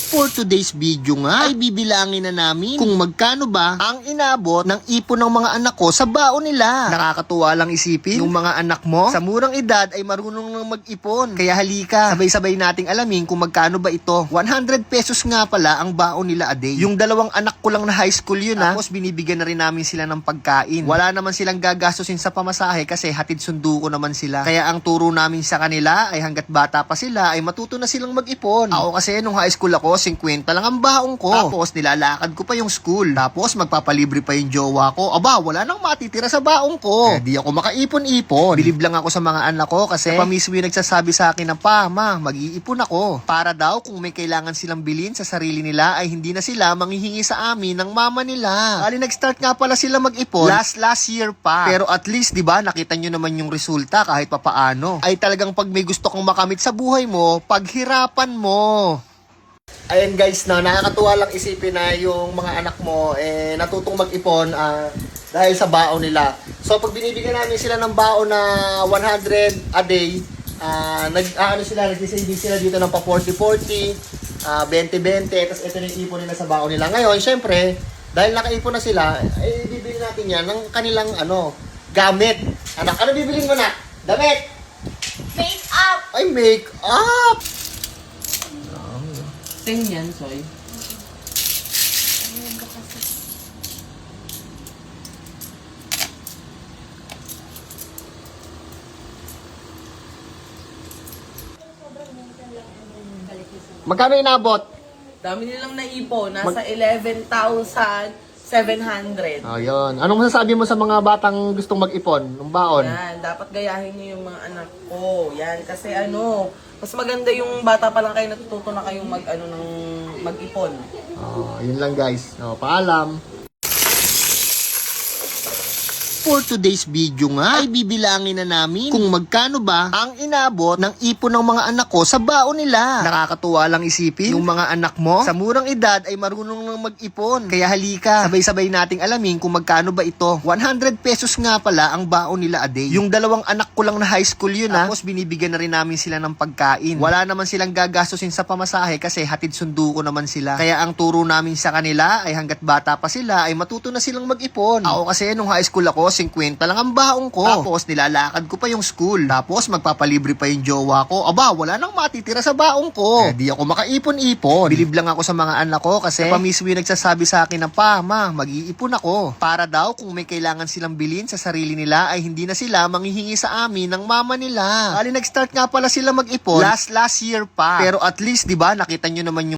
For today's video nga ay bibilangin na namin kung magkano ba ang inabot ng ipon ng mga anak ko sa baon nila. Nakakatuwa lang isipin, yung mga anak mo sa murang edad ay marunong nang mag-ipon. Kaya halika, sabay-sabay nating alamin kung magkano ba ito. 100 pesos nga pala ang baon nila a day. Yung dalawang anak ko lang na high school yun ha. Tapos binibigyan na rin namin sila ng pagkain. Wala naman silang gagastusin sa pamasahe kasi hatid sundo ko naman sila. Kaya ang turo namin sa kanila ay hanggat bata pa sila ay matuto na silang mag-ipon. Ako kasi nung high school ako 50 lang ang baong ko. Tapos nilalakad ko pa yung school. Tapos magpapalibre pa yung jowa ko. Aba, wala nang matitira sa baong ko. Di ako makaipon-ipon. Bilib lang ako sa mga anak ko kasi pa mismo yung nagsasabi sa akin na pa, ma, mag-iipon ako. Para daw kung may kailangan silang bilhin sa sarili nila ay hindi na sila manghihingi sa amin ng mama nila. Bali nag-start nga pala sila mag-ipon last year pa. Pero at least, di ba, nakita nyo naman yung resulta kahit papaano. Ay talagang pag may gusto kang makamit sa buhay mo, paghirapan mo. Ayan guys, nakakatuwa lang isipin na yung mga anak mo natutong mag-ipon dahil sa baon nila. So pag binibigyan namin sila ng baon na 100 a day, nag-saving sila dito ng pa 40-40, 20-20, tapos ito yung ipon nila sa baon nila. Ngayon, syempre, dahil nakaipon na sila, bibili natin yan ng kanilang gamit. Anak, ano bibilin mo na? Damit! Make up! Ay, make up! Yan, Soy. Magkano inabot? Dami nilang naipon. Nasa 11,700. Ayun. Anong masasabi mo sa mga batang gustong mag-ipon ng baon? Yan, dapat gayahin niyo yung mga anak ko. Yan, kasi mas maganda yung bata pa lang kayo natututo na kayong mag-ipon. Yun lang guys. Paalam. For today's video nga ay bibilangin na namin kung magkano ba ang inabot ng ipon ng mga anak ko sa baon nila. Nakakatuwa lang isipin, yung mga anak mo sa murang edad ay marunong nang mag-ipon. Kaya halika, sabay-sabay nating alamin kung magkano ba ito. 100 pesos nga pala ang baon nila a day. Yung dalawang anak ko lang na high school yun ha. Tapos binibigyan na rin namin sila ng pagkain. Wala naman silang gagastusin sa pamasahe kasi hatid sundo ko naman sila. Kaya ang turo namin sa kanila ay hanggat bata pa sila ay matuto na silang mag-ipon. Ako kasi nung high school ako 50 lang ang baong ko. Tapos nilalakad ko pa yung school. Tapos magpapalibre pa yung jowa ko. Aba, wala nang matitira sa baong ko. Di ako makaipon-ipon. Bilib lang ako sa mga anak ko kasi pa mismo yung nagsasabi sa akin na pa, ma, mag-iipon ako. Para daw kung may kailangan silang bilhin sa sarili nila ay hindi na sila manghihingi sa amin ng mama nila. Bali nag-start nga pala sila mag-ipon last year pa. Pero at least, di ba, nakita nyo naman yung